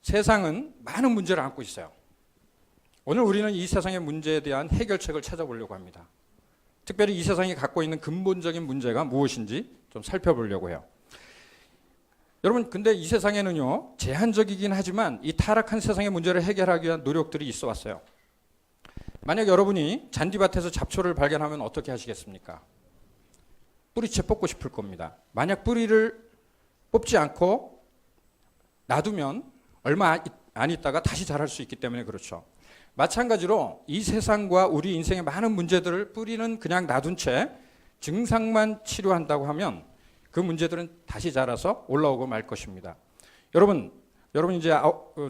세상은 많은 문제를 안고 있어요. 오늘 우리는 이 세상의 문제에 대한 해결책을 찾아보려고 합니다. 특별히 이 세상이 갖고 있는 근본적인 문제가 무엇인지 좀 살펴보려고 해요. 여러분, 근데 이 세상에는요, 제한적이긴 하지만 이 타락한 세상의 문제를 해결하기 위한 노력들이 있어 왔어요. 만약 여러분이 잔디밭에서 잡초를 발견하면 어떻게 하시겠습니까? 뿌리채 뽑고 싶을 겁니다. 만약 뿌리를 뽑지 않고 놔두면 얼마 안 있다가 다시 자랄 수 있기 때문에 그렇죠. 마찬가지로 이 세상과 우리 인생의 많은 문제들을 뿌리는 그냥 놔둔 채 증상만 치료한다고 하면 그 문제들은 다시 자라서 올라오고 말 것입니다. 여러분 이제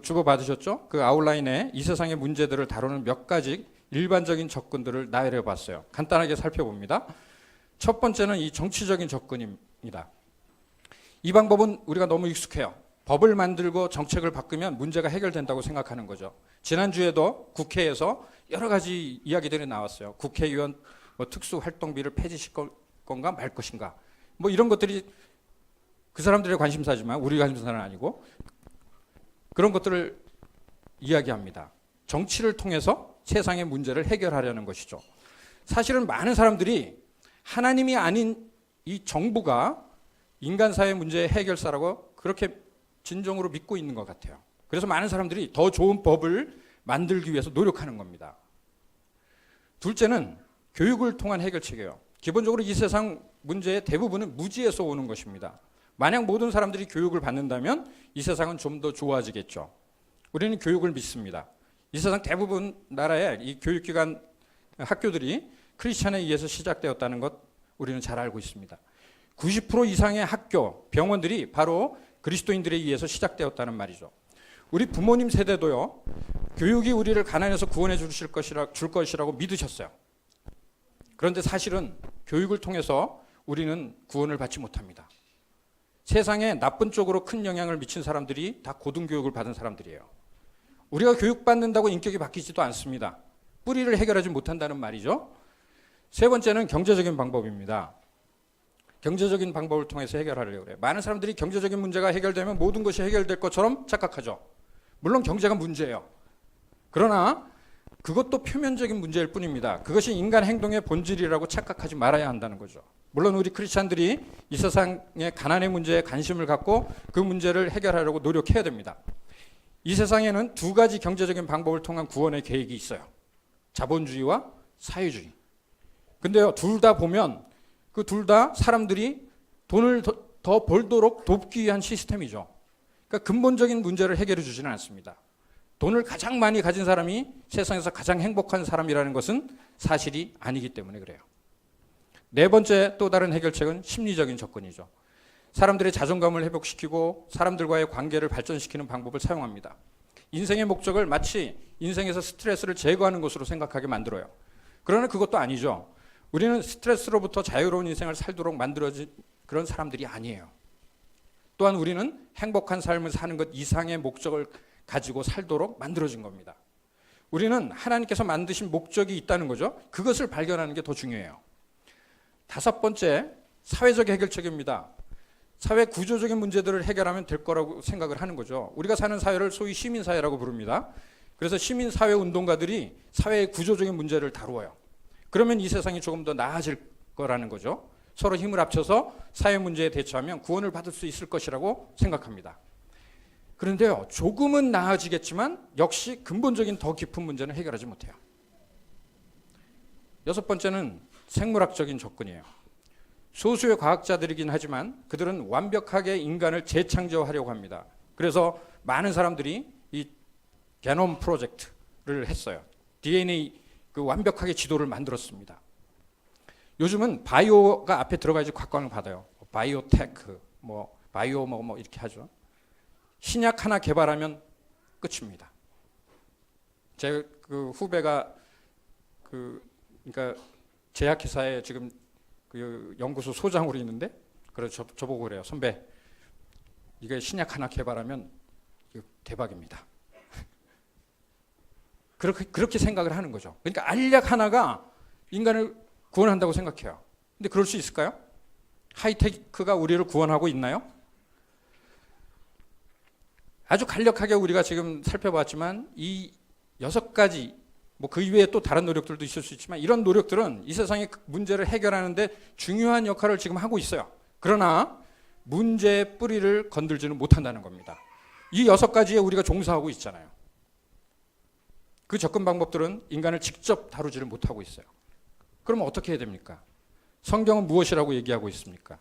주보 받으셨죠? 그 아웃라인에 이 세상의 문제들을 다루는 몇 가지 일반적인 접근들을 나열해 봤어요. 간단하게 살펴봅니다. 첫 번째는 이 정치적인 접근입니다. 이 방법은 우리가 너무 익숙해요. 법을 만들고 정책을 바꾸면 문제가 해결된다고 생각하는 거죠. 지난주에도 국회에서 여러 가지 이야기들이 나왔어요. 국회의원 특수활동비를 폐지시킬 건가 말 것인가. 이런 것들이 그 사람들의 관심사지만 우리 관심사는 아니고 그런 것들을 이야기합니다. 정치를 통해서 세상의 문제를 해결하려는 것이죠. 사실은 많은 사람들이 하나님이 아닌 이 정부가 인간 사회 문제의 해결사라고 그렇게 진정으로 믿고 있는 것 같아요. 그래서 많은 사람들이 더 좋은 법을 만들기 위해서 노력하는 겁니다. 둘째는 교육을 통한 해결책이에요. 기본적으로 이 세상 문제의 대부분은 무지에서 오는 것입니다. 만약 모든 사람들이 교육을 받는다면 이 세상은 좀 더 좋아지겠죠. 우리는 교육을 믿습니다. 이 세상 대부분 나라의 이 교육기관 학교들이 크리스천에 의해서 시작되었다는 것 우리는 잘 알고 있습니다. 90% 이상의 학교, 병원들이 바로 그리스도인들에 의해서 시작되었다는 말이죠. 우리 부모님 세대도요, 교육이 우리를 가난에서 구원해 줄 것이라고 믿으셨어요. 그런데 사실은 교육을 통해서 우리는 구원을 받지 못합니다. 세상에 나쁜 쪽으로 큰 영향을 미친 사람들이 다 고등교육을 받은 사람들이에요. 우리가 교육받는다고 인격이 바뀌지도 않습니다. 뿌리를 해결하지 못한다는 말이죠. 세 번째는 경제적인 방법입니다. 경제적인 방법을 통해서 해결하려고 해요. 많은 사람들이 경제적인 문제가 해결되면 모든 것이 해결될 것처럼 착각하죠. 물론 경제가 문제예요. 그러나 그것도 표면적인 문제일 뿐입니다. 그것이 인간 행동의 본질이라고 착각하지 말아야 한다는 거죠. 물론 우리 크리스찬들이 이 세상의 가난의 문제에 관심을 갖고 그 문제를 해결하려고 노력해야 됩니다. 이 세상에는 두 가지 경제적인 방법을 통한 구원의 계획이 있어요. 자본주의와 사회주의. 근데요, 둘 다 보면 그 둘 다 사람들이 돈을 더 벌도록 돕기 위한 시스템이죠. 그러니까 근본적인 문제를 해결해 주지는 않습니다. 돈을 가장 많이 가진 사람이 세상에서 가장 행복한 사람이라는 것은 사실이 아니기 때문에 그래요. 네 번째 또 다른 해결책은 심리적인 접근이죠. 사람들의 자존감을 회복시키고 사람들과의 관계를 발전시키는 방법을 사용합니다. 인생의 목적을 마치 인생에서 스트레스를 제거하는 것으로 생각하게 만들어요. 그러나 그것도 아니죠. 우리는 스트레스로부터 자유로운 인생을 살도록 만들어진 그런 사람들이 아니에요. 또한 우리는 행복한 삶을 사는 것 이상의 목적을 가지고 살도록 만들어진 겁니다. 우리는 하나님께서 만드신 목적이 있다는 거죠. 그것을 발견하는 게 더 중요해요. 다섯 번째, 사회적 해결책입니다. 사회 구조적인 문제들을 해결하면 될 거라고 생각을 하는 거죠. 우리가 사는 사회를 소위 시민사회라고 부릅니다. 그래서 시민사회 운동가들이 사회의 구조적인 문제를 다루어요. 그러면 이 세상이 조금 더 나아질 거라는 거죠. 서로 힘을 합쳐서 사회 문제에 대처하면 구원을 받을 수 있을 것이라고 생각합니다. 그런데요, 조금은 나아지겠지만 역시 근본적인 더 깊은 문제는 해결하지 못해요. 여섯 번째는 생물학적인 접근이에요. 소수의 과학자들이긴 하지만 그들은 완벽하게 인간을 재창조하려고 합니다. 그래서 많은 사람들이 이 게놈 프로젝트를 했어요. DNA 완벽하게 지도를 만들었습니다. 요즘은 바이오가 앞에 들어가야지 각광을 받아요. 바이오테크, 바이오 이렇게 하죠. 신약 하나 개발하면 끝입니다. 제 그 후배가 그러니까 제약회사에 지금 그 연구소 소장으로 있는데 그래서 저보고 그래요. 선배, 이게 신약 하나 개발하면 대박입니다. 그렇게 생각을 하는 거죠. 그러니까 알약 하나가 인간을 구원한다고 생각해요. 근데 그럴 수 있을까요? 하이테크가 우리를 구원하고 있나요? 아주 간략하게 우리가 지금 살펴봤지만 이 6가지 뭐 그 이외에 또 다른 노력들도 있을 수 있지만 이런 노력들은 이 세상의 문제를 해결하는데 중요한 역할을 지금 하고 있어요. 그러나 문제의 뿌리를 건들지는 못한다는 겁니다. 이 6가지에 우리가 종사하고 있잖아요. 그 접근 방법들은 인간을 직접 다루지를 못하고 있어요. 그러면 어떻게 해야 됩니까? 성경은 무엇이라고 얘기하고 있습니까?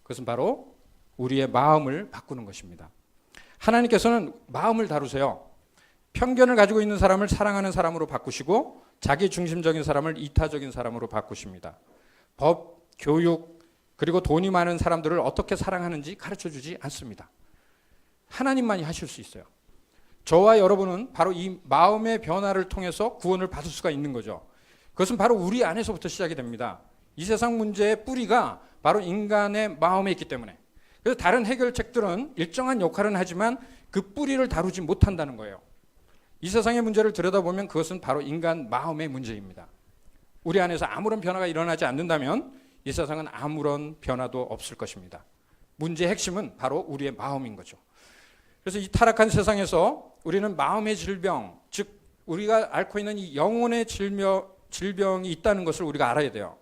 그것은 바로 우리의 마음을 바꾸는 것입니다. 하나님께서는 마음을 다루세요. 편견을 가지고 있는 사람을 사랑하는 사람으로 바꾸시고 자기 중심적인 사람을 이타적인 사람으로 바꾸십니다. 법, 교육, 그리고 돈이 많은 사람들을 어떻게 사랑하는지 가르쳐주지 않습니다. 하나님만이 하실 수 있어요. 저와 여러분은 바로 이 마음의 변화를 통해서 구원을 받을 수가 있는 거죠. 그것은 바로 우리 안에서부터 시작이 됩니다. 이 세상 문제의 뿌리가 바로 인간의 마음에 있기 때문에. 그래서 다른 해결책들은 일정한 역할은 하지만 그 뿌리를 다루지 못한다는 거예요. 이 세상의 문제를 들여다보면 그것은 바로 인간 마음의 문제입니다. 우리 안에서 아무런 변화가 일어나지 않는다면 이 세상은 아무런 변화도 없을 것입니다. 문제의 핵심은 바로 우리의 마음인 거죠. 그래서 이 타락한 세상에서 우리는 마음의 질병, 즉 우리가 앓고 있는 이 영혼의 질병이 있다는 것을 우리가 알아야 돼요.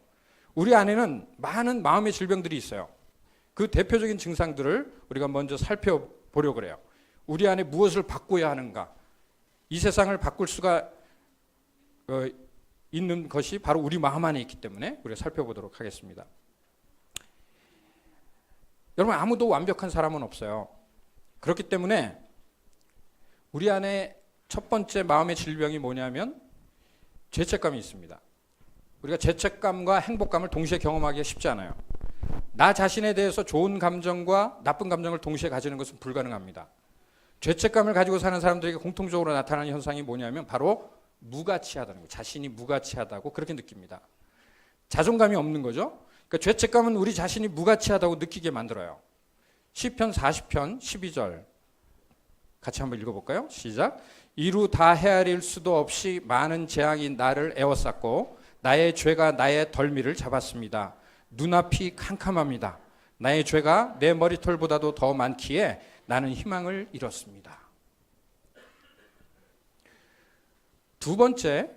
우리 안에는 많은 마음의 질병들이 있어요. 그 대표적인 증상들을 우리가 먼저 살펴보려고 그래요. 우리 안에 무엇을 바꿔야 하는가? 이 세상을 바꿀 수가 있는 것이 바로 우리 마음 안에 있기 때문에 우리가 살펴보도록 하겠습니다. 여러분, 아무도 완벽한 사람은 없어요. 그렇기 때문에 우리 안에 첫 번째 마음의 질병이 뭐냐면 죄책감이 있습니다. 우리가 죄책감과 행복감을 동시에 경험하기가 쉽지 않아요. 나 자신에 대해서 좋은 감정과 나쁜 감정을 동시에 가지는 것은 불가능합니다. 죄책감을 가지고 사는 사람들에게 공통적으로 나타나는 현상이 뭐냐면 바로 무가치하다는 거예요. 자신이 무가치하다고 그렇게 느낍니다. 자존감이 없는 거죠. 그러니까 죄책감은 우리 자신이 무가치하다고 느끼게 만들어요. 시편 40편 12절 같이 한번 읽어볼까요? 시작. 이루 다 헤아릴 수도 없이 많은 재앙이 나를 에워쌌고 나의 죄가 나의 덜미를 잡았습니다. 눈앞이 캄캄합니다. 나의 죄가 내 머리털보다도 더 많기에 나는 희망을 잃었습니다. 두 번째,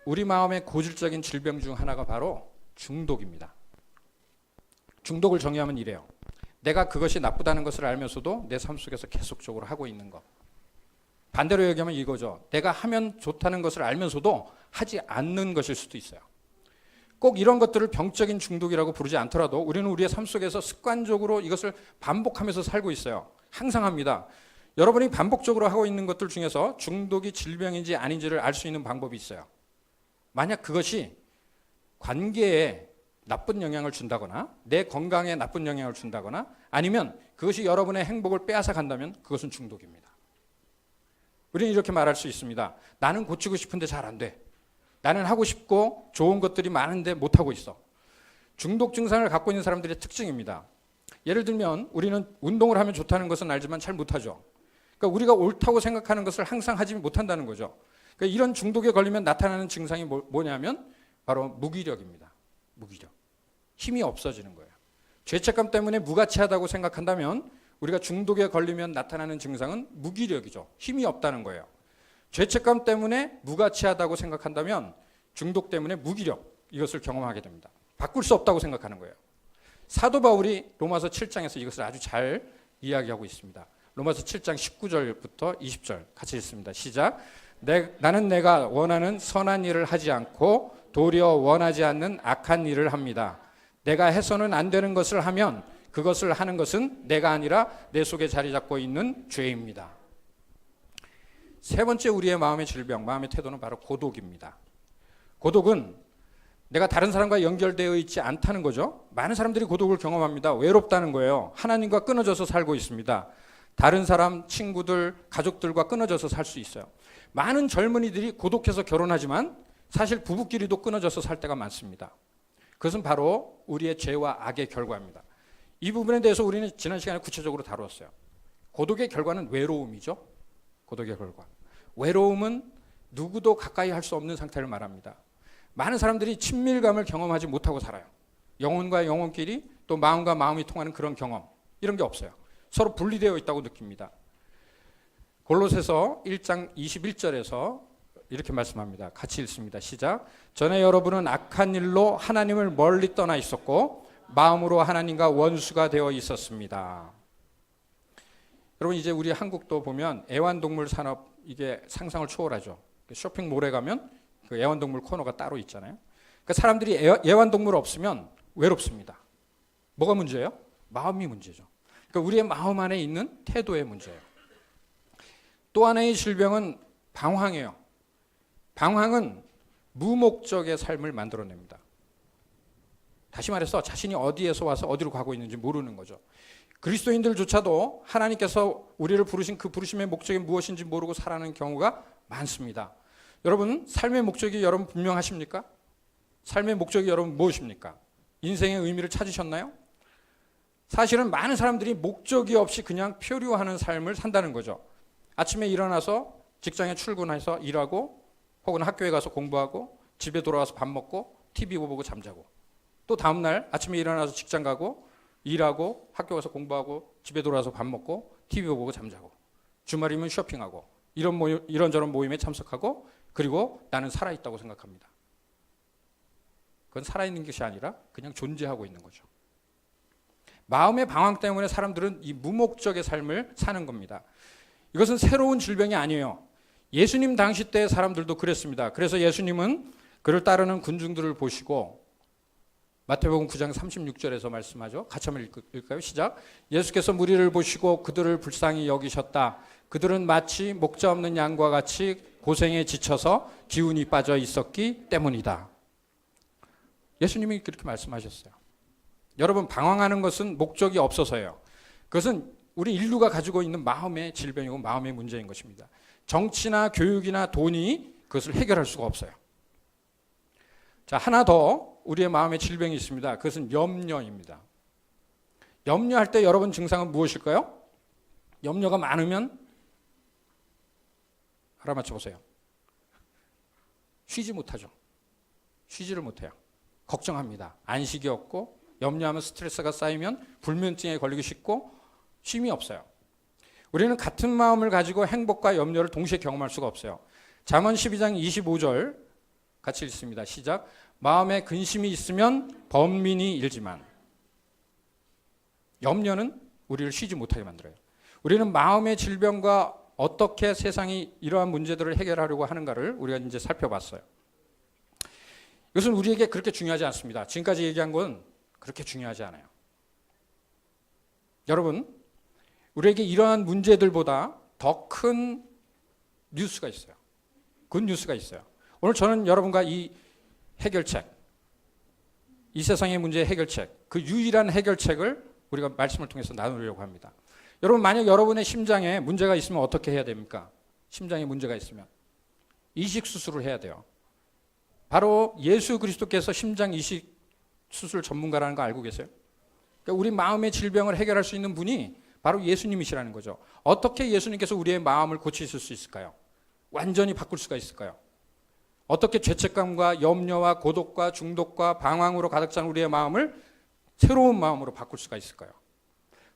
우리 마음의 고질적인 질병 중 하나가 바로 중독입니다. 중독을 정의하면 이래요. 내가 그것이 나쁘다는 것을 알면서도 내 삶 속에서 계속적으로 하고 있는 것. 반대로 얘기하면 이거죠. 내가 하면 좋다는 것을 알면서도 하지 않는 것일 수도 있어요. 꼭 이런 것들을 병적인 중독이라고 부르지 않더라도 우리는 우리의 삶 속에서 습관적으로 이것을 반복하면서 살고 있어요. 항상 합니다. 여러분이 반복적으로 하고 있는 것들 중에서 중독이 질병인지 아닌지를 알 수 있는 방법이 있어요. 만약 그것이 관계에 나쁜 영향을 준다거나 내 건강에 나쁜 영향을 준다거나 아니면 그것이 여러분의 행복을 빼앗아 간다면 그것은 중독입니다. 우리는 이렇게 말할 수 있습니다. 나는 고치고 싶은데 잘 안 돼. 나는 하고 싶고 좋은 것들이 많은데 못하고 있어. 중독 증상을 갖고 있는 사람들의 특징입니다. 예를 들면 우리는 운동을 하면 좋다는 것은 알지만 잘 못하죠. 그러니까 우리가 옳다고 생각하는 것을 항상 하지 못한다는 거죠. 그러니까 이런 중독에 걸리면 나타나는 증상이 뭐냐면 바로 무기력입니다. 무기력. 힘이 없어지는 거예요. 죄책감 때문에 무가치하다고 생각한다면 우리가 중독에 걸리면 나타나는 증상은 무기력이죠. 힘이 없다는 거예요. 죄책감 때문에 무가치하다고 생각한다면 중독 때문에 무기력, 이것을 경험하게 됩니다. 바꿀 수 없다고 생각하는 거예요. 사도 바울이 로마서 7장에서 이것을 아주 잘 이야기하고 있습니다. 로마서 7장 19절부터 20절 같이 읽습니다. 시작. 나는 내가 원하는 선한 일을 하지 않고 도리어 원하지 않는 악한 일을 합니다. 내가 해서는 안 되는 것을 하면 그것을 하는 것은 내가 아니라 내 속에 자리 잡고 있는 죄입니다. 세 번째 우리의 마음의 질병, 마음의 태도는 바로 고독입니다. 고독은 내가 다른 사람과 연결되어 있지 않다는 거죠. 많은 사람들이 고독을 경험합니다. 외롭다는 거예요. 하나님과 끊어져서 살고 있습니다. 다른 사람, 친구들, 가족들과 끊어져서 살 수 있어요. 많은 젊은이들이 고독해서 결혼하지만 사실 부부끼리도 끊어져서 살 때가 많습니다. 그것은 바로 우리의 죄와 악의 결과입니다. 이 부분에 대해서 우리는 지난 시간에 구체적으로 다루었어요. 고독의 결과는 외로움이죠. 고독의 결과. 외로움은 누구도 가까이 할 수 없는 상태를 말합니다. 많은 사람들이 친밀감을 경험하지 못하고 살아요. 영혼과 영혼끼리 또 마음과 마음이 통하는 그런 경험, 이런 게 없어요. 서로 분리되어 있다고 느낍니다. 골로새서 1장 21절에서 이렇게 말씀합니다. 같이 읽습니다. 시작. 전에 여러분은 악한 일로 하나님을 멀리 떠나 있었고 마음으로 하나님과 원수가 되어 있었습니다. 여러분, 이제 우리 한국도 보면 애완동물 산업, 이게 상상을 초월하죠. 쇼핑몰에 가면 그 애완동물 코너가 따로 있잖아요. 그러니까 사람들이 애완동물 없으면 외롭습니다. 뭐가 문제예요? 마음이 문제죠. 그러니까 우리의 마음 안에 있는 태도의 문제예요. 또 하나의 질병은 방황이에요. 방황은 무목적의 삶을 만들어냅니다. 다시 말해서 자신이 어디에서 와서 어디로 가고 있는지 모르는 거죠. 그리스도인들조차도 하나님께서 우리를 부르신 그 부르심의 목적이 무엇인지 모르고 살아가는 경우가 많습니다. 여러분, 삶의 목적이 여러분 분명하십니까? 삶의 목적이 여러분 무엇입니까? 인생의 의미를 찾으셨나요? 사실은 많은 사람들이 목적이 없이 그냥 표류하는 삶을 산다는 거죠. 아침에 일어나서 직장에 출근해서 일하고, 혹은 학교에 가서 공부하고, 집에 돌아와서 밥 먹고 TV 보고 잠자고, 또 다음날 아침에 일어나서 직장 가고 일하고 학교 가서 공부하고 집에 돌아와서 밥 먹고 TV 보고 잠자고, 주말이면 쇼핑하고, 이런저런 모임에 참석하고, 그리고 나는 살아있다고 생각합니다. 그건 살아있는 것이 아니라 그냥 존재하고 있는 거죠. 마음의 방황 때문에 사람들은 이 무목적의 삶을 사는 겁니다. 이것은 새로운 질병이 아니에요. 예수님 당시 때 사람들도 그랬습니다. 그래서 예수님은 그를 따르는 군중들을 보시고 마태복음 9장 36절에서 말씀하죠. 같이 한번 읽을까요? 시작. 예수께서 무리를 보시고 그들을 불쌍히 여기셨다. 그들은 마치 목자 없는 양과 같이 고생에 지쳐서 기운이 빠져 있었기 때문이다. 예수님이 그렇게 말씀하셨어요. 여러분, 방황하는 것은 목적이 없어서예요. 그것은 우리 인류가 가지고 있는 마음의 질병이고 마음의 문제인 것입니다. 정치나 교육이나 돈이 그것을 해결할 수가 없어요. 자, 하나 더 우리의 마음의 질병이 있습니다. 그것은 염려입니다. 염려할 때 여러분 증상은 무엇일까요? 염려가 많으면 알아맞혀 보세요. 쉬지 못하죠. 쉬지를 못해요. 걱정합니다. 안식이 없고, 염려하면 스트레스가 쌓이면 불면증에 걸리기 쉽고 쉼이 없어요. 우리는 같은 마음을 가지고 행복과 염려를 동시에 경험할 수가 없어요. 잠언 12장 25절 같이 읽습니다. 시작. 마음에 근심이 있으면 번민이 일지만. 염려는 우리를 쉬지 못하게 만들어요. 우리는 마음의 질병과 어떻게 세상이 이러한 문제들을 해결하려고 하는가를 우리가 이제 살펴봤어요. 이것은 우리에게 그렇게 중요하지 않습니다. 지금까지 얘기한 건 그렇게 중요하지 않아요. 여러분, 우리에게 이러한 문제들보다 더 큰 뉴스가 있어요. 굿 뉴스가 있어요. 오늘 저는 여러분과 이 해결책, 이 세상의 문제의 해결책, 그 유일한 해결책을 우리가 말씀을 통해서 나누려고 합니다. 여러분, 만약 여러분의 심장에 문제가 있으면 어떻게 해야 됩니까? 심장에 문제가 있으면 이식 수술을 해야 돼요. 바로 예수 그리스도께서 심장 이식 수술 전문가라는 거 알고 계세요? 그러니까 우리 마음의 질병을 해결할 수 있는 분이 바로 예수님이시라는 거죠. 어떻게 예수님께서 우리의 마음을 고치실 수 있을까요? 완전히 바꿀 수가 있을까요? 어떻게 죄책감과 염려와 고독과 중독과 방황으로 가득 찬 우리의 마음을 새로운 마음으로 바꿀 수가 있을까요?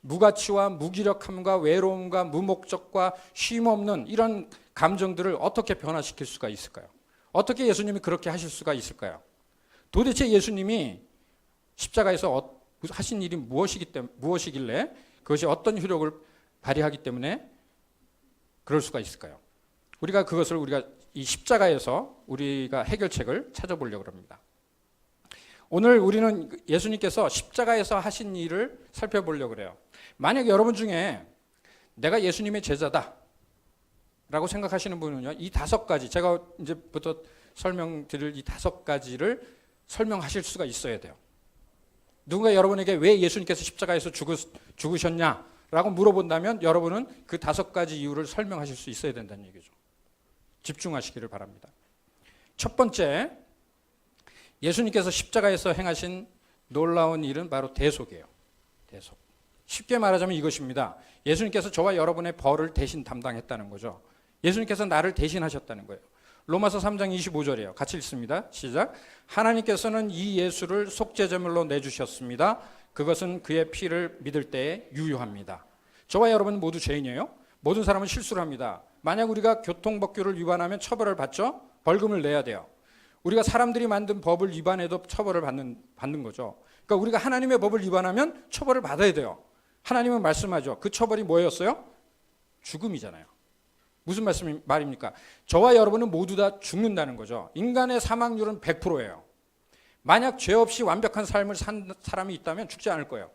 무가치와 무기력함과 외로움과 무목적과 쉼없는 이런 감정들을 어떻게 변화시킬 수가 있을까요? 어떻게 예수님이 그렇게 하실 수가 있을까요? 도대체 예수님이 십자가에서 하신 일이 무엇이길래 그것이 어떤 효력을 발휘하기 때문에 그럴 수가 있을까요? 우리가 이 십자가에서 우리가 해결책을 찾아보려고 합니다. 오늘 우리는 예수님께서 십자가에서 하신 일을 살펴보려고 그래요. 만약 여러분 중에 내가 예수님의 제자다 라고 생각하시는 분은요, 이 5가지, 제가 이제부터 설명드릴 이 5가지를 설명하실 수가 있어야 돼요. 누군가 여러분에게 왜 예수님께서 십자가에서 죽으셨냐라고 물어본다면 여러분은 그 5가지 이유를 설명하실 수 있어야 된다는 얘기죠. 집중하시기를 바랍니다. 첫 번째, 예수님께서 십자가에서 행하신 놀라운 일은 바로 대속이에요. 대속. 쉽게 말하자면 이것입니다. 예수님께서 저와 여러분의 벌을 대신 담당했다는 거죠. 예수님께서 나를 대신하셨다는 거예요. 로마서 3장 25절이에요. 같이 읽습니다. 시작. 하나님께서는 이 예수를 속죄제물로 내주셨습니다. 그것은 그의 피를 믿을 때에 유효합니다. 저와 여러분 모두 죄인이에요. 모든 사람은 실수를 합니다. 만약 우리가 교통법규를 위반하면 처벌을 받죠? 벌금을 내야 돼요. 우리가 사람들이 만든 법을 위반해도 처벌을 받는 거죠. 그러니까 우리가 하나님의 법을 위반하면 처벌을 받아야 돼요. 하나님은 말씀하죠. 그 처벌이 뭐였어요? 죽음이잖아요. 무슨 말입니까? 저와 여러분은 모두 다 죽는다는 거죠. 인간의 사망률은 100%예요. 만약 죄 없이 완벽한 삶을 산 사람이 있다면 죽지 않을 거예요.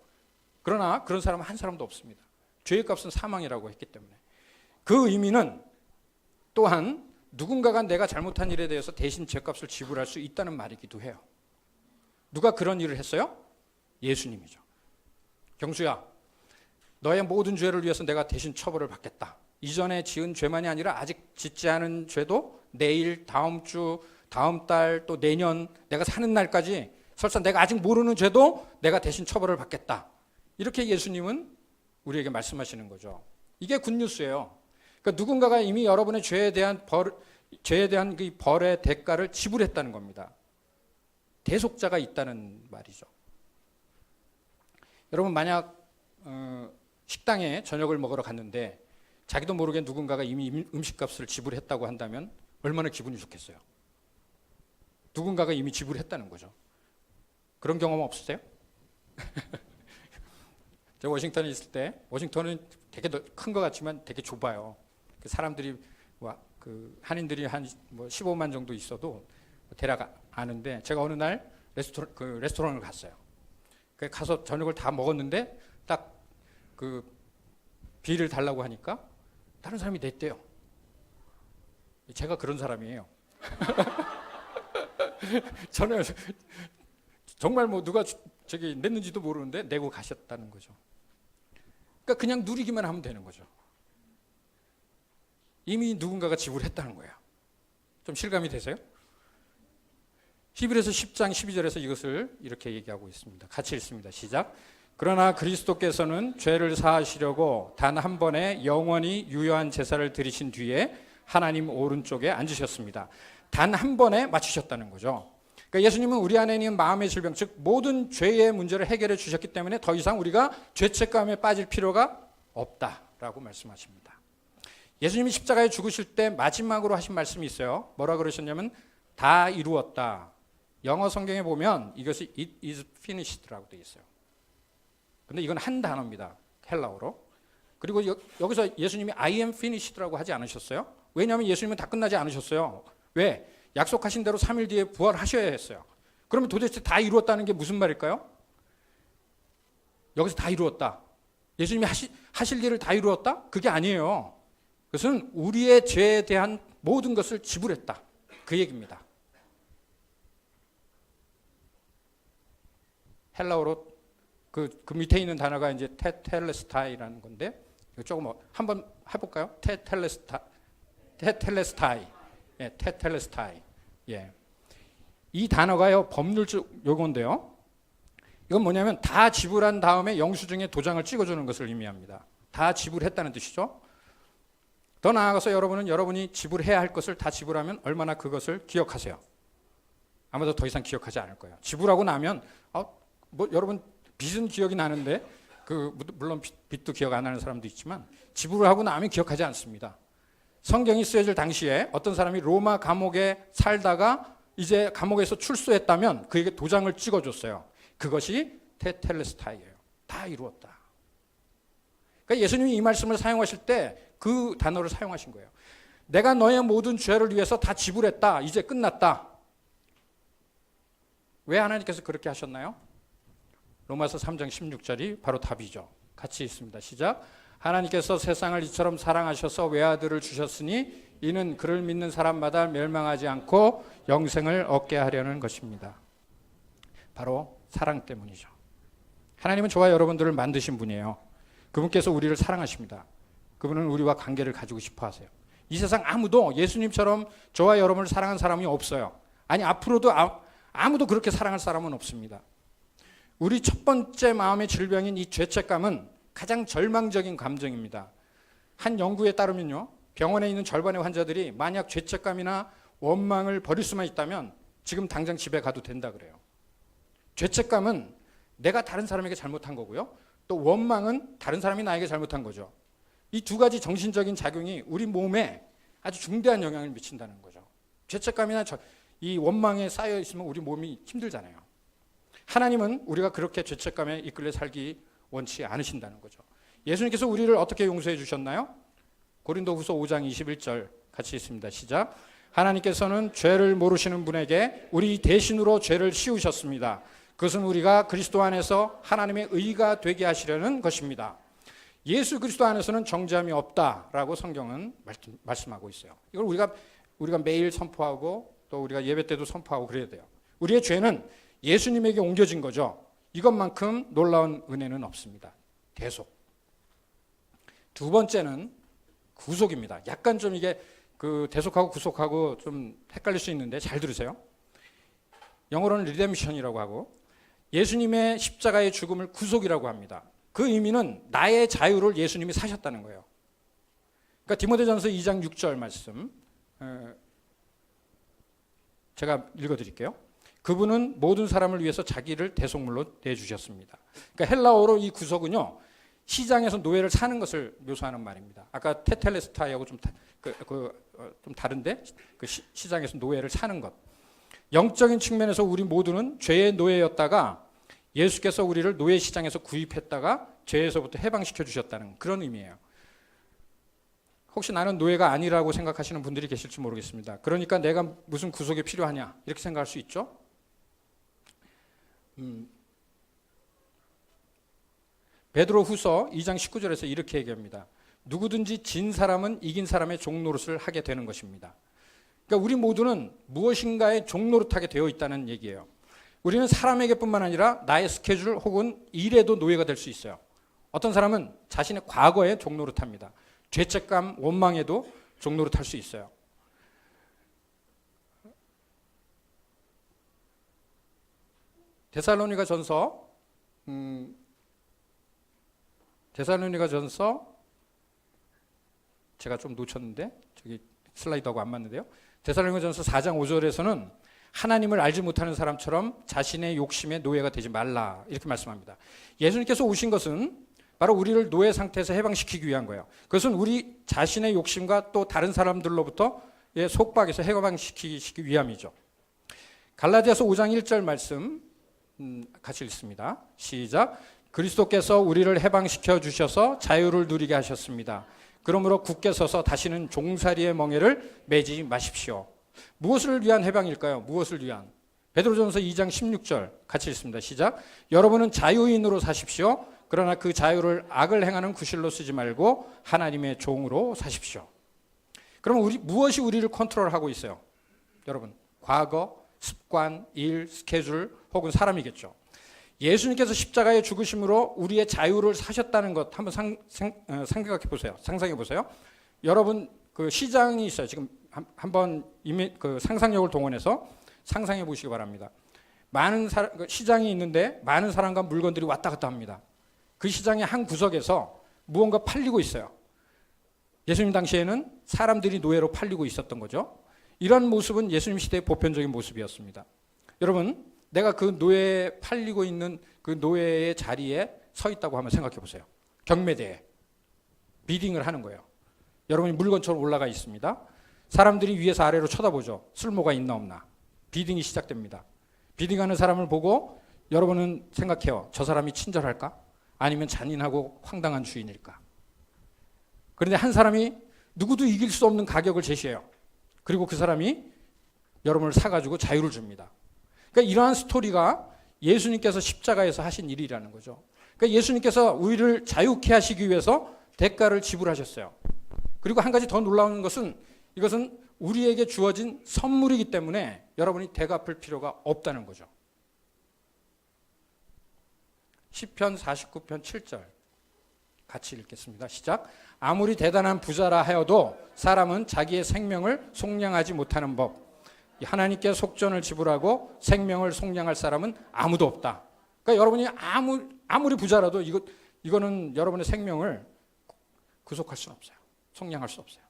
그러나 그런 사람은 한 사람도 없습니다. 죄의 값은 사망이라고 했기 때문에. 그 의미는 또한 누군가가 내가 잘못한 일에 대해서 대신 죄값을 지불할 수 있다는 말이기도 해요. 누가 그런 일을 했어요? 예수님이죠. 경수야, 너의 모든 죄를 위해서 내가 대신 처벌을 받겠다. 이전에 지은 죄만이 아니라 아직 짓지 않은 죄도 내일, 다음 주, 다음 달, 또 내년 내가 사는 날까지 설사 내가 아직 모르는 죄도 내가 대신 처벌을 받겠다. 이렇게 예수님은 우리에게 말씀하시는 거죠. 이게 굿뉴스예요. 그러니까 누군가가 이미 여러분의 죄에 대한 그 벌의 대가를 지불했다는 겁니다. 대속자가 있다는 말이죠. 여러분 만약 식당에 저녁을 먹으러 갔는데 자기도 모르게 누군가가 이미 음식값을 지불했다고 한다면 얼마나 기분이 좋겠어요. 누군가가 이미 지불했다는 거죠. 그런 경험 없으세요? 제가 워싱턴에 있을 때, 워싱턴은 되게 큰 것 같지만 되게 좁아요. 그 사람들이 그 한인들이 한 15만 정도 있어도 대략 아는데, 제가 어느 날 레스토랑을 갔어요. 가서 저녁을 다 먹었는데 딱 그 비를 달라고 하니까 다른 사람이 냈대요. 제가 그런 사람이에요. 저는 정말 누가 저기 냈는지도 모르는데 내고 가셨다는 거죠. 그러니까 그냥 누리기만 하면 되는 거죠. 이미 누군가가 지불했다는 거예요. 좀 실감이 되세요? 히브리서 10장 12절에서 이것을 이렇게 얘기하고 있습니다. 같이 읽습니다. 시작. 그러나 그리스도께서는 죄를 사하시려고 단 한 번에 영원히 유효한 제사를 드리신 뒤에 하나님 오른쪽에 앉으셨습니다. 단 한 번에 맞추셨다는 거죠. 그러니까 예수님은 우리 안에 있는 마음의 질병, 즉 모든 죄의 문제를 해결해 주셨기 때문에 더 이상 우리가 죄책감에 빠질 필요가 없다라고 말씀하십니다. 예수님이 십자가에 죽으실 때 마지막으로 하신 말씀이 있어요. 뭐라 그러셨냐면 다 이루었다. 영어 성경에 보면 이것이 it is finished라고 되어 있어요. 근데 이건 한 단어입니다. 헬라어로. 그리고 여기서 예수님이 I am finished라고 하지 않으셨어요? 왜냐하면 예수님은 다 끝나지 않으셨어요. 왜? 약속하신 대로 3일 뒤에 부활하셔야 했어요. 그러면 도대체 다 이루었다는 게 무슨 말일까요? 여기서 다 이루었다. 예수님이 하실 일을 다 이루었다? 그게 아니에요. 그것은 우리의 죄에 대한 모든 것을 지불했다. 그 얘기입니다. 헬라어로 그 밑에 있는 단어가 이제 테텔레스타이라는 건데 조금 한번 해볼까요? 테텔레스타이. 예, 테텔레스타이. 예. 이 단어가요 법률적 용어인데요. 이건 뭐냐면 다 지불한 다음에 영수증에 도장을 찍어주는 것을 의미합니다. 다 지불했다는 뜻이죠. 더 나아가서 여러분은 여러분이 지불해야 할 것을 다 지불하면 얼마나 그것을 기억하세요? 아마도 더 이상 기억하지 않을 거예요. 지불하고 나면 여러분 빚은 기억이 나는데 물론 빚도 기억 안 나는 사람도 있지만 지불을 하고 나면 기억하지 않습니다. 성경이 쓰여질 당시에 어떤 사람이 로마 감옥에 살다가 이제 감옥에서 출소했다면 그에게 도장을 찍어줬어요. 그것이 테텔레스타이예요. 다 이루었다. 그러니까 예수님이 이 말씀을 사용하실 때 그 단어를 사용하신 거예요. 내가 너의 모든 죄를 위해서 다 지불했다. 이제 끝났다. 왜 하나님께서 그렇게 하셨나요? 로마서 3장 16절이 바로 답이죠. 같이 있습니다. 시작. 하나님께서 세상을 이처럼 사랑하셔서 외아들을 주셨으니 이는 그를 믿는 사람마다 멸망하지 않고 영생을 얻게 하려는 것입니다. 바로 사랑 때문이죠. 하나님은 저와 여러분들을 만드신 분이에요. 그분께서 우리를 사랑하십니다. 그분은 우리와 관계를 가지고 싶어 하세요. 이 세상 아무도 예수님처럼 저와 여러분을 사랑한 사람이 없어요. 아니 앞으로도 아무도 그렇게 사랑할 사람은 없습니다. 우리 첫 번째 마음의 질병인 이 죄책감은 가장 절망적인 감정입니다. 한 연구에 따르면요, 병원에 있는 절반의 환자들이 만약 죄책감이나 원망을 버릴 수만 있다면 지금 당장 집에 가도 된다 그래요. 죄책감은 내가 다른 사람에게 잘못한 거고요. 또 원망은 다른 사람이 나에게 잘못한 거죠. 이 두 가지 정신적인 작용이 우리 몸에 아주 중대한 영향을 미친다는 거죠. 죄책감이나 이 원망에 쌓여 있으면 우리 몸이 힘들잖아요. 하나님은 우리가 그렇게 죄책감에 이끌려 살기 원치 않으신다는 거죠. 예수님께서 우리를 어떻게 용서해 주셨나요? 고린도후서 5장 21절 같이 있습니다. 시작. 하나님께서는 죄를 모르시는 분에게 우리 대신으로 죄를 씌우셨습니다. 그것은 우리가 그리스도 안에서 하나님의 의가 되게 하시려는 것입니다. 예수 그리스도 안에서는 정죄함이 없다라고 성경은 말씀하고 있어요. 이걸 우리가 매일 선포하고 또 우리가 예배 때도 선포하고 그래야 돼요. 우리의 죄는 예수님에게 옮겨진 거죠. 이것만큼 놀라운 은혜는 없습니다. 대속. 두 번째는 구속입니다. 약간 좀 이게 그 대속하고 구속하고 좀 헷갈릴 수 있는데 잘 들으세요. 영어로는 리뎀션이라고 하고 예수님의 십자가의 죽음을 구속이라고 합니다. 그 의미는 나의 자유를 예수님이 사셨다는 거예요. 그러니까 디모데전서 2장 6절 말씀 제가 읽어드릴게요. 그분은 모든 사람을 위해서 자기를 대속물로 내주셨습니다. 그러니까 헬라어로 이 구속은요, 시장에서 노예를 사는 것을 묘사하는 말입니다. 아까 테텔레스타이하고 좀 다른데 시장에서 노예를 사는 것. 영적인 측면에서 우리 모두는 죄의 노예였다가 예수께서 우리를 노예 시장에서 구입했다가 죄에서부터 해방시켜 주셨다는 그런 의미예요. 혹시 나는 노예가 아니라고 생각하시는 분들이 계실지 모르겠습니다. 그러니까 내가 무슨 구속이 필요하냐 이렇게 생각할 수 있죠. 베드로후서 2장 19절에서 이렇게 얘기합니다. 누구든지 진 사람은 이긴 사람의 종노릇을 하게 되는 것입니다. 그러니까 우리 모두는 무엇인가의 종노릇하게 되어 있다는 얘기예요. 우리는 사람에게뿐만 아니라 나의 스케줄 혹은 일에도 노예가 될 수 있어요. 어떤 사람은 자신의 과거에 종노릇합니다. 죄책감, 원망에도 종노릇할 수 있어요. 데살로니가전서 제가 좀 놓쳤는데 저기 슬라이드하고 안 맞는데요. 데살로니가전서 4장 5절에서는 하나님을 알지 못하는 사람처럼 자신의 욕심의 노예가 되지 말라 이렇게 말씀합니다. 예수님께서 오신 것은 바로 우리를 노예 상태에서 해방시키기 위한 거예요. 그것은 우리 자신의 욕심과 또 다른 사람들로부터의 속박에서 해방시키기 위함이죠. 갈라디아서 5장 1절 말씀 같이 읽습니다. 시작. 그리스도께서 우리를 해방시켜 주셔서 자유를 누리게 하셨습니다. 그러므로 굳게 서서 다시는 종살이의 멍에를 매지 마십시오. 무엇을 위한 해방일까요? 무엇을 위한? 베드로전서 2장 16절 같이 읽습니다. 시작. 여러분은 자유인으로 사십시오. 그러나 그 자유를 악을 행하는 구실로 쓰지 말고 하나님의 종으로 사십시오. 그럼 무엇이 우리를 컨트롤하고 있어요? 여러분, 과거, 습관, 일, 스케줄 혹은 사람이겠죠. 예수님께서 십자가에 죽으심으로 우리의 자유를 사셨다는 것 한번 생각해 보세요. 상상해 보세요. 여러분 그 시장이 있어요. 지금 한번 그 상상력을 동원해서 상상해 보시기 바랍니다. 많은 시장이 있는데 많은 사람과 물건들이 왔다 갔다 합니다. 그 시장의 한 구석에서 무언가 팔리고 있어요. 예수님 당시에는 사람들이 노예로 팔리고 있었던 거죠. 이런 모습은 예수님 시대의 보편적인 모습이었습니다. 여러분, 내가 그 노예에 팔리고 있는 그 노예의 자리에 서 있다고 한번 생각해 보세요. 경매대에 비딩을 하는 거예요. 여러분이 물건처럼 올라가 있습니다. 사람들이 위에서 아래로 쳐다보죠. 쓸모가 있나 없나. 비딩이 시작됩니다. 비딩하는 사람을 보고 여러분은 생각해요. 저 사람이 친절할까? 아니면 잔인하고 황당한 주인일까? 그런데 한 사람이 누구도 이길 수 없는 가격을 제시해요. 그리고 그 사람이 여러분을 사가지고 자유를 줍니다. 그러니까 이러한 스토리가 예수님께서 십자가에서 하신 일이라는 거죠. 그러니까 예수님께서 우리를 자유케 하시기 위해서 대가를 지불하셨어요. 그리고 한 가지 더 놀라운 것은 이것은 우리에게 주어진 선물이기 때문에 여러분이 되갚을 필요가 없다는 거죠. 시편 49편 7절 같이 읽겠습니다. 시작. 아무리 대단한 부자라 하여도 사람은 자기의 생명을 속량하지 못하는 법. 하나님께 속전을 지불하고 생명을 속량할 사람은 아무도 없다. 그러니까 여러분이 아무리 부자라도 이거는 여러분의 생명을 구속할 수 없어요. 속량할 수 없어요.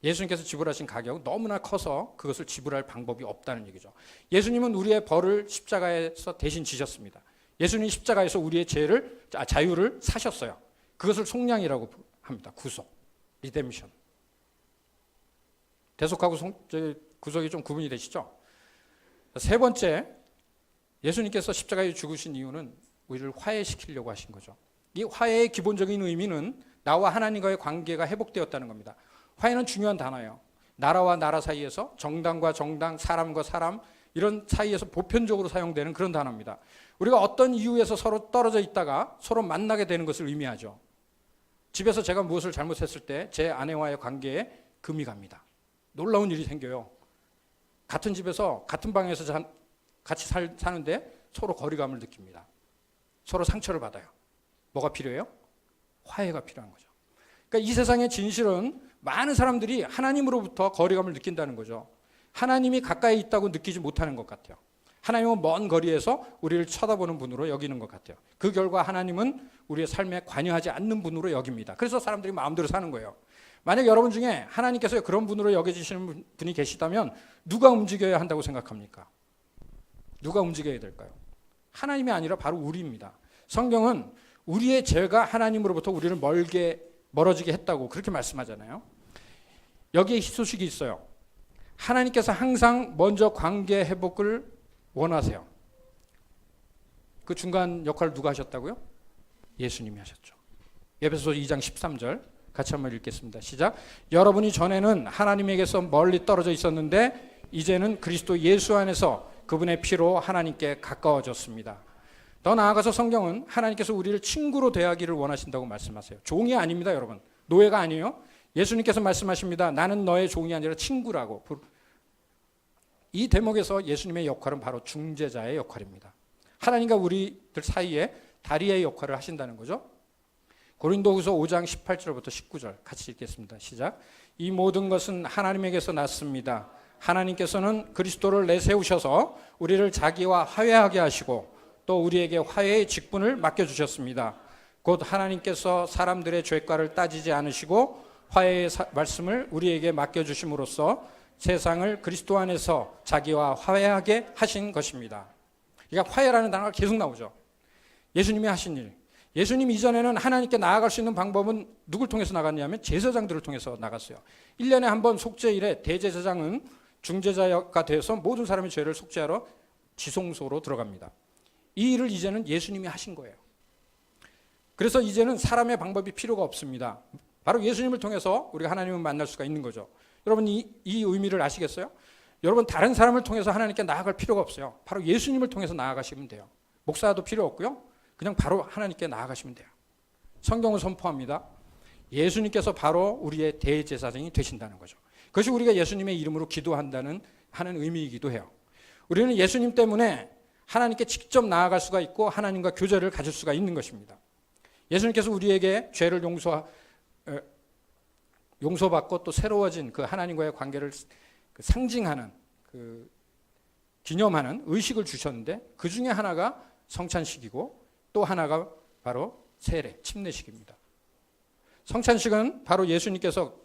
예수님께서 지불하신 가격은 너무나 커서 그것을 지불할 방법이 없다는 얘기죠. 예수님은 우리의 벌을 십자가에서 대신 지셨습니다. 예수님이 십자가에서 우리의 자유를 사셨어요. 그것을 속량이라고 합니다. 구속, 리뎀션. 대속하고 구속이 좀 구분이 되시죠? 세 번째, 예수님께서 십자가에 죽으신 이유는 우리를 화해시키려고 하신 거죠. 이 화해의 기본적인 의미는 나와 하나님과의 관계가 회복되었다는 겁니다. 화해는 중요한 단어예요. 나라와 나라 사이에서, 정당과 정당, 사람과 사람, 이런 사이에서 보편적으로 사용되는 그런 단어입니다. 우리가 어떤 이유에서 서로 떨어져 있다가 서로 만나게 되는 것을 의미하죠. 집에서 제가 무엇을 잘못했을 때 제 아내와의 관계에 금이 갑니다. 놀라운 일이 생겨요. 같은 집에서 같은 방에서 같이 사는데 서로 거리감을 느낍니다. 서로 상처를 받아요. 뭐가 필요해요? 화해가 필요한 거죠. 그러니까 이 세상의 진실은 많은 사람들이 하나님으로부터 거리감을 느낀다는 거죠. 하나님이 가까이 있다고 느끼지 못하는 것 같아요. 하나님은 먼 거리에서 우리를 쳐다보는 분으로 여기는 것 같아요. 그 결과 하나님은 우리의 삶에 관여하지 않는 분으로 여깁니다. 그래서 사람들이 마음대로 사는 거예요. 만약 여러분 중에 하나님께서 그런 분으로 여겨지시는 분이 계시다면 누가 움직여야 한다고 생각합니까? 누가 움직여야 될까요? 하나님이 아니라 바로 우리입니다. 성경은 우리의 죄가 하나님으로부터 우리를 멀어지게 했다고 그렇게 말씀하잖아요. 여기에 희소식이 있어요. 하나님께서 항상 먼저 관계 회복을 원하세요. 그 중간 역할을 누가 하셨다고요? 예수님이 하셨죠. 에베소서 2장 13절 같이 한번 읽겠습니다. 시작. 여러분이 전에는 하나님에게서 멀리 떨어져 있었는데 이제는 그리스도 예수 안에서 그분의 피로 하나님께 가까워졌습니다. 더 나아가서 성경은 하나님께서 우리를 친구로 대하기를 원하신다고 말씀하세요. 종이 아닙니다, 여러분. 노예가 아니에요. 예수님께서 말씀하십니다. 나는 너의 종이 아니라 친구라고. 이 대목에서 예수님의 역할은 바로 중재자의 역할입니다. 하나님과 우리들 사이에 다리의 역할을 하신다는 거죠. 고린도후서 5장 18절부터 19절 같이 읽겠습니다. 시작. 이 모든 것은 하나님에게서 났습니다. 하나님께서는 그리스도를 내세우셔서 우리를 자기와 화해하게 하시고 또 우리에게 화해의 직분을 맡겨주셨습니다. 곧 하나님께서 사람들의 죄과를 따지지 않으시고 화해의 말씀을 우리에게 맡겨주심으로써 세상을 그리스도 안에서 자기와 화해하게 하신 것입니다. 그러니까 화해라는 단어가 계속 나오죠. 예수님이 하신 일. 예수님 이전에는 하나님께 나아갈 수 있는 방법은 누굴 통해서 나갔냐면 제사장들을 통해서 나갔어요. 1년에 한 번 속죄일에 대제사장은 중재자가 되어서 모든 사람의 죄를 속죄하러 지성소로 들어갑니다. 이 일을 이제는 예수님이 하신 거예요. 그래서 이제는 사람의 방법이 필요가 없습니다. 바로 예수님을 통해서 우리가 하나님을 만날 수가 있는 거죠. 여러분 이 의미를 아시겠어요? 여러분 다른 사람을 통해서 하나님께 나아갈 필요가 없어요. 바로 예수님을 통해서 나아가시면 돼요. 목사도 필요 없고요. 그냥 바로 하나님께 나아가시면 돼요. 성경은 선포합니다. 예수님께서 바로 우리의 대제사장이 되신다는 거죠. 그것이 우리가 예수님의 이름으로 기도한다는 하는 의미이기도 해요. 우리는 예수님 때문에 하나님께 직접 나아갈 수가 있고 하나님과 교제를 가질 수가 있는 것입니다. 예수님께서 우리에게 죄를 용서받고 또 새로워진 그 하나님과의 관계를 상징하는 기념하는 의식을 주셨는데 그 중에 하나가 성찬식이고 또 하나가 바로 세례, 침례식입니다. 성찬식은 바로 예수님께서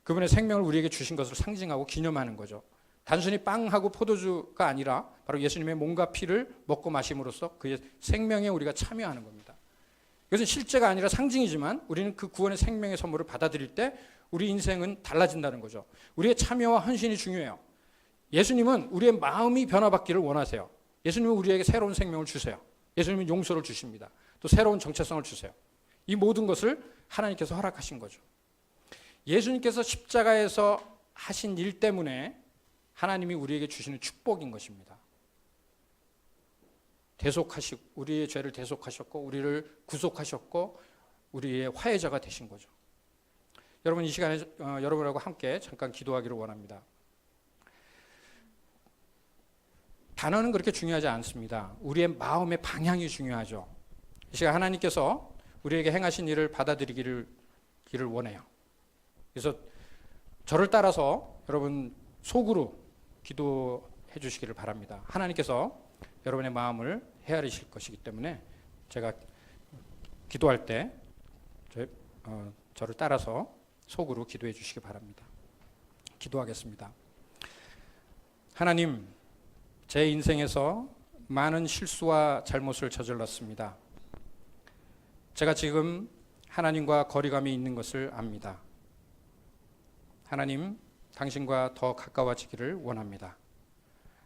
그분의 생명을 우리에게 주신 것을 상징하고 기념하는 거죠. 단순히 빵하고 포도주가 아니라 바로 예수님의 몸과 피를 먹고 마심으로써 그의 생명에 우리가 참여하는 겁니다. 이것은 실제가 아니라 상징이지만 우리는 그 구원의 생명의 선물을 받아들일 때 우리 인생은 달라진다는 거죠. 우리의 참여와 헌신이 중요해요. 예수님은 우리의 마음이 변화받기를 원하세요. 예수님은 우리에게 새로운 생명을 주세요. 예수님은 용서를 주십니다. 또 새로운 정체성을 주세요. 이 모든 것을 하나님께서 허락하신 거죠. 예수님께서 십자가에서 하신 일 때문에 하나님이 우리에게 주시는 축복인 것입니다. 우리의 죄를 대속하셨고 우리를 구속하셨고 우리의 화해자가 되신 거죠. 여러분 이 시간에 여러분하고 함께 잠깐 기도하기를 원합니다. 단어는 그렇게 중요하지 않습니다. 우리의 마음의 방향이 중요하죠. 이 시간 하나님께서 우리에게 행하신 일을 받아들이기를 원해요. 그래서 저를 따라서 여러분 속으로 기도해 주시기를 바랍니다. 하나님께서 여러분의 마음을 헤아리실 것이기 때문에 제가 기도할 때 저를 따라서 속으로 기도해 주시기 바랍니다. 기도하겠습니다. 하나님, 제 인생에서 많은 실수와 잘못을 저질렀습니다. 제가 지금 하나님과 거리감이 있는 것을 압니다. 하나님, 당신과 더 가까워지기를 원합니다.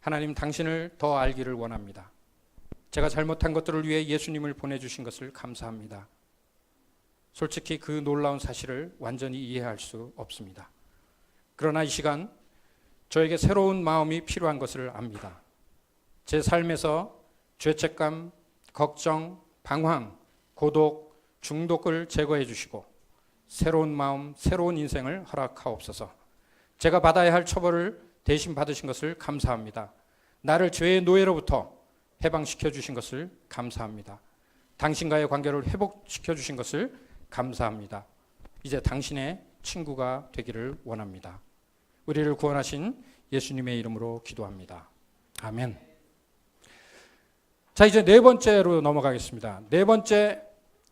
하나님, 당신을 더 알기를 원합니다. 제가 잘못한 것들을 위해 예수님을 보내주신 것을 감사합니다. 솔직히 그 놀라운 사실을 완전히 이해할 수 없습니다. 그러나 이 시간 저에게 새로운 마음이 필요한 것을 압니다. 제 삶에서 죄책감, 걱정, 방황, 고독, 중독을 제거해 주시고 새로운 마음, 새로운 인생을 허락하옵소서. 제가 받아야 할 처벌을 대신 받으신 것을 감사합니다. 나를 죄의 노예로부터 해방시켜 주신 것을 감사합니다. 당신과의 관계를 회복시켜 주신 것을 감사합니다. 이제 당신의 친구가 되기를 원합니다. 우리를 구원하신 예수님의 이름으로 기도합니다. 아멘. 자, 이제 네 번째로 넘어가겠습니다. 네 번째,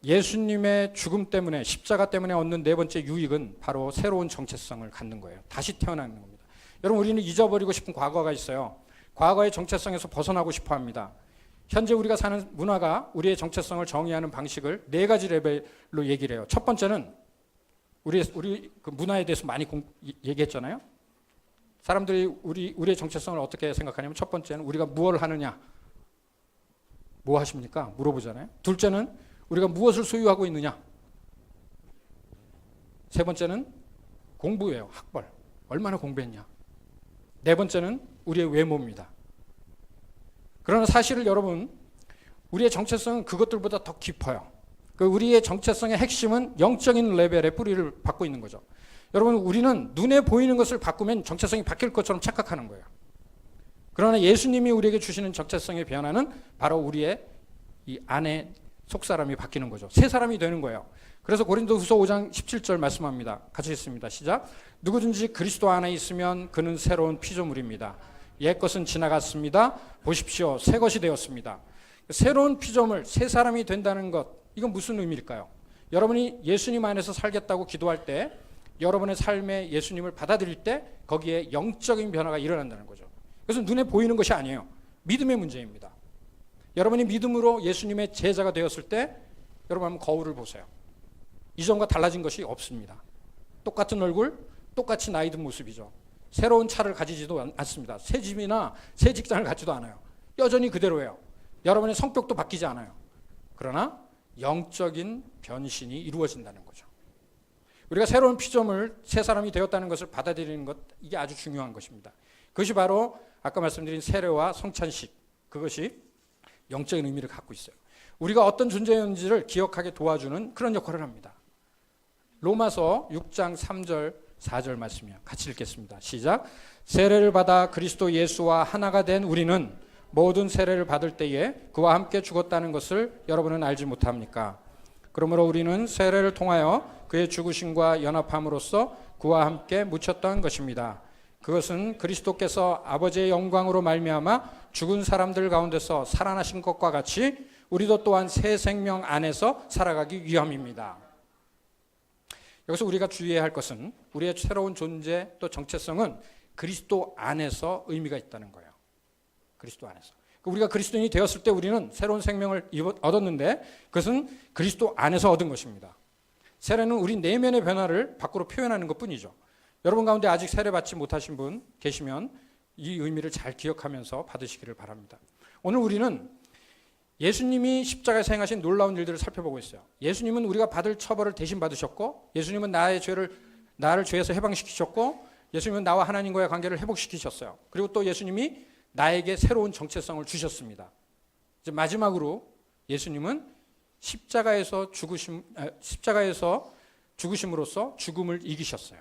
예수님의 죽음 때문에, 십자가 때문에 얻는 네 번째 유익은 바로 새로운 정체성을 갖는 거예요. 다시 태어나는 겁니다. 여러분, 우리는 잊어버리고 싶은 과거가 있어요. 과거의 정체성에서 벗어나고 싶어 합니다. 현재 우리가 사는 문화가 우리의 정체성을 정의하는 방식을 네 가지 레벨로 얘기를 해요. 첫 번째는 우리 그 문화에 대해서 많이 얘기했잖아요. 사람들이 우리의 정체성을 어떻게 생각하냐면, 첫 번째는 우리가 무엇을 하느냐, 뭐 하십니까? 물어보잖아요. 둘째는 우리가 무엇을 소유하고 있느냐. 세 번째는 공부예요. 학벌. 얼마나 공부했냐. 네 번째는 우리의 외모입니다. 그러나 사실을 여러분, 우리의 정체성은 그것들보다 더 깊어요. 그 우리의 정체성의 핵심은 영적인 레벨의 뿌리를 받고 있는 거죠. 여러분, 우리는 눈에 보이는 것을 바꾸면 정체성이 바뀔 것처럼 착각하는 거예요. 그러나 예수님이 우리에게 주시는 정체성의 변화는 바로 우리의 이 안에 속사람이 바뀌는 거죠. 새 사람이 되는 거예요. 그래서 고린도후서 5장 17절 말씀합니다. 같이 읽습니다. 시작. 누구든지 그리스도 안에 있으면 그는 새로운 피조물입니다. 옛 것은 지나갔습니다. 보십시오. 새 것이 되었습니다. 새로운 피조물, 새 사람이 된다는 것, 이건 무슨 의미일까요? 여러분이 예수님 안에서 살겠다고 기도할 때, 여러분의 삶에 예수님을 받아들일 때 거기에 영적인 변화가 일어난다는 거죠. 그래서 눈에 보이는 것이 아니에요. 믿음의 문제입니다. 여러분이 믿음으로 예수님의 제자가 되었을 때 여러분 한번 거울을 보세요. 이전과 달라진 것이 없습니다. 똑같은 얼굴, 똑같이 나이 든 모습이죠. 새로운 차를 가지지도 않습니다. 새 집이나 새 직장을 갖지도 않아요. 여전히 그대로예요. 여러분의 성격도 바뀌지 않아요. 그러나 영적인 변신이 이루어진다는 거죠. 우리가 새로운 피조물, 새 사람이 되었다는 것을 받아들이는 것, 이게 아주 중요한 것입니다. 그것이 바로 아까 말씀드린 세례와 성찬식, 그것이 영적인 의미를 갖고 있어요. 우리가 어떤 존재였는지를 기억하게 도와주는 그런 역할을 합니다. 로마서 6장 3절 4절 말씀이요. 같이 읽겠습니다. 시작. 세례를 받아 그리스도 예수와 하나가 된 우리는 모든 세례를 받을 때에 그와 함께 죽었다는 것을 여러분은 알지 못합니까? 그러므로 우리는 세례를 통하여 그의 죽으심과 연합함으로써 그와 함께 묻혔던 것입니다. 그것은 그리스도께서 아버지의 영광으로 말미암아 죽은 사람들 가운데서 살아나신 것과 같이 우리도 또한 새 생명 안에서 살아가기 위함입니다. 여기서 우리가 주의해야 할 것은 우리의 새로운 존재 또 정체성은 그리스도 안에서 의미가 있다는 거예요. 그리스도 안에서. 우리가 그리스도인이 되었을 때 우리는 새로운 생명을 얻었는데 그것은 그리스도 안에서 얻은 것입니다. 세례는 우리 내면의 변화를 밖으로 표현하는 것뿐이죠. 여러분 가운데 아직 세례 받지 못하신 분 계시면 이 의미를 잘 기억하면서 받으시기를 바랍니다. 오늘 우리는 예수님이 십자가에서 행하신 놀라운 일들을 살펴보고 있어요. 예수님은 우리가 받을 처벌을 대신 받으셨고, 예수님은 나를 죄에서 해방시키셨고, 예수님은 나와 하나님과의 관계를 회복시키셨어요. 그리고 또 예수님이 나에게 새로운 정체성을 주셨습니다. 이제 마지막으로 예수님은 십자가에서 죽으심으로써 죽음을 이기셨어요.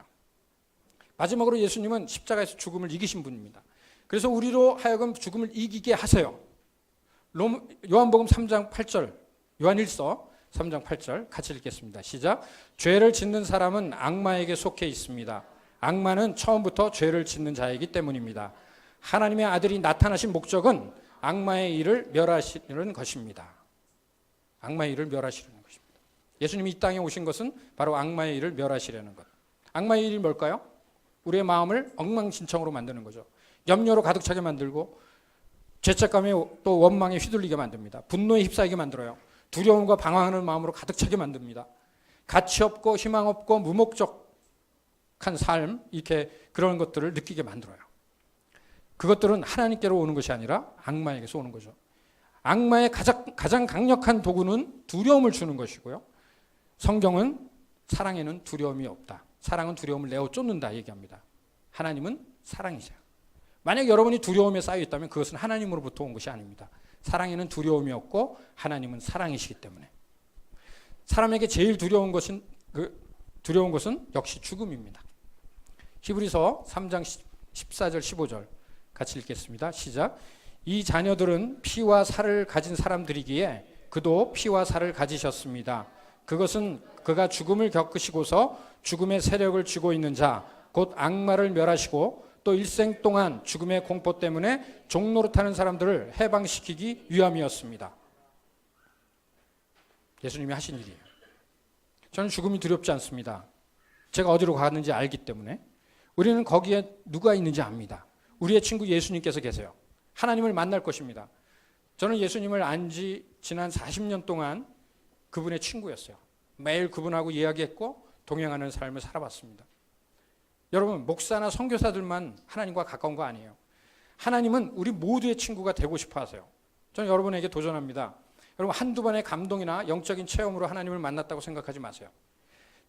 마지막으로 예수님은 십자가에서 죽음을 이기신 분입니다. 그래서 우리로 하여금 죽음을 이기게 하세요. 요한복음 3장 8절, 요한일서 3장 8절 같이 읽겠습니다. 시작. 죄를 짓는 사람은 악마에게 속해 있습니다. 악마는 처음부터 죄를 짓는 자이기 때문입니다. 하나님의 아들이 나타나신 목적은 악마의 일을 멸하시는 것입니다. 악마의 일을 멸하시려는 것입니다. 예수님이 이 땅에 오신 것은 바로 악마의 일을 멸하시려는 것. 악마의 일이 뭘까요? 우리의 마음을 엉망진창으로 만드는 거죠. 염려로 가득 차게 만들고 죄책감에 또 원망에 휘둘리게 만듭니다. 분노에 휩싸이게 만들어요. 두려움과 방황하는 마음으로 가득 차게 만듭니다. 가치 없고 희망 없고 무목적한 삶, 이렇게 그런 것들을 느끼게 만들어요. 그것들은 하나님께로 오는 것이 아니라 악마에게서 오는 거죠. 악마의 가장 강력한 도구는 두려움을 주는 것이고요. 성경은 사랑에는 두려움이 없다. 사랑은 두려움을 내어 쫓는다 얘기합니다. 하나님은 사랑이죠. 만약 여러분이 두려움에 쌓여 있다면 그것은 하나님으로부터 온 것이 아닙니다. 사랑에는 두려움이 없고 하나님은 사랑이시기 때문에. 사람에게 제일 두려운 것은 역시 죽음입니다. 히브리서 3장 14절 15절 같이 읽겠습니다. 시작. 이 자녀들은 피와 살을 가진 사람들이기에 그도 피와 살을 가지셨습니다. 그것은 그가 죽음을 겪으시고서 죽음의 세력을 쥐고 있는 자, 곧 악마를 멸하시고 또 일생 동안 죽음의 공포 때문에 종노릇하는 사람들을 해방시키기 위함이었습니다. 예수님이 하신 일이에요. 저는 죽음이 두렵지 않습니다. 제가 어디로 가는지 알기 때문에. 우리는 거기에 누가 있는지 압니다. 우리의 친구 예수님께서 계세요. 하나님을 만날 것입니다. 저는 예수님을 안 지 지난 40년 동안 그분의 친구였어요. 매일 그분하고 이야기했고 동행하는 삶을 살아봤습니다. 여러분, 목사나 선교사들만 하나님과 가까운 거 아니에요. 하나님은 우리 모두의 친구가 되고 싶어 하세요. 저는 여러분에게 도전합니다. 여러분, 한두 번의 감동이나 영적인 체험으로 하나님을 만났다고 생각하지 마세요.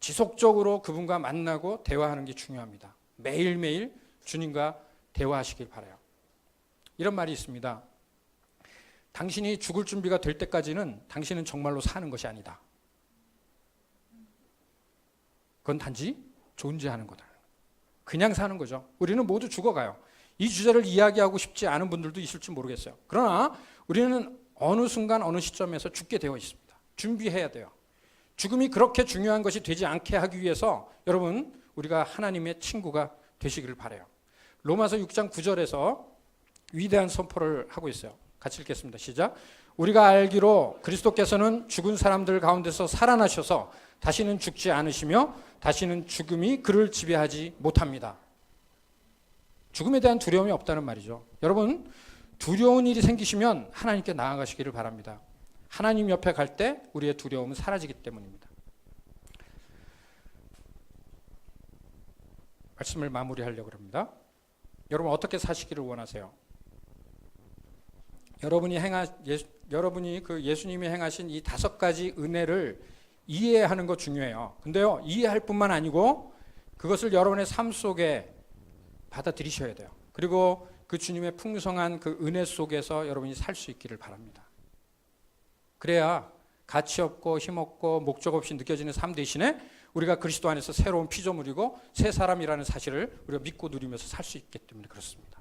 지속적으로 그분과 만나고 대화하는 게 중요합니다. 매일매일 주님과 대화하시길 바라요. 이런 말이 있습니다. 당신이 죽을 준비가 될 때까지는 당신은 정말로 사는 것이 아니다. 그건 단지 존재하는 거다. 그냥 사는 거죠. 우리는 모두 죽어가요. 이 주제를 이야기하고 싶지 않은 분들도 있을지 모르겠어요. 그러나 우리는 어느 순간 어느 시점에서 죽게 되어 있습니다. 준비해야 돼요. 죽음이 그렇게 중요한 것이 되지 않게 하기 위해서 여러분, 우리가 하나님의 친구가 되시기를 바라요. 로마서 6장 9절에서 위대한 선포를 하고 있어요. 같이 읽겠습니다. 시작. 우리가 알기로 그리스도께서는 죽은 사람들 가운데서 살아나셔서 다시는 죽지 않으시며 다시는 죽음이 그를 지배하지 못합니다. 죽음에 대한 두려움이 없다는 말이죠. 여러분, 두려운 일이 생기시면 하나님께 나아가시기를 바랍니다. 하나님 옆에 갈 때 우리의 두려움은 사라지기 때문입니다. 말씀을 마무리하려고 합니다. 여러분, 어떻게 사시기를 원하세요? 여러분이 그 예수님이 행하신 이 5가지 은혜를 이해하는 거 중요해요. 근데요, 이해할 뿐만 아니고 그것을 여러분의 삶 속에 받아들이셔야 돼요. 그리고 그 주님의 풍성한 그 은혜 속에서 여러분이 살 수 있기를 바랍니다. 그래야 가치 없고 힘 없고 목적 없이 느껴지는 삶 대신에 우리가 그리스도 안에서 새로운 피조물이고 새 사람이라는 사실을 우리가 믿고 누리면서 살 수 있기 때문에 그렇습니다.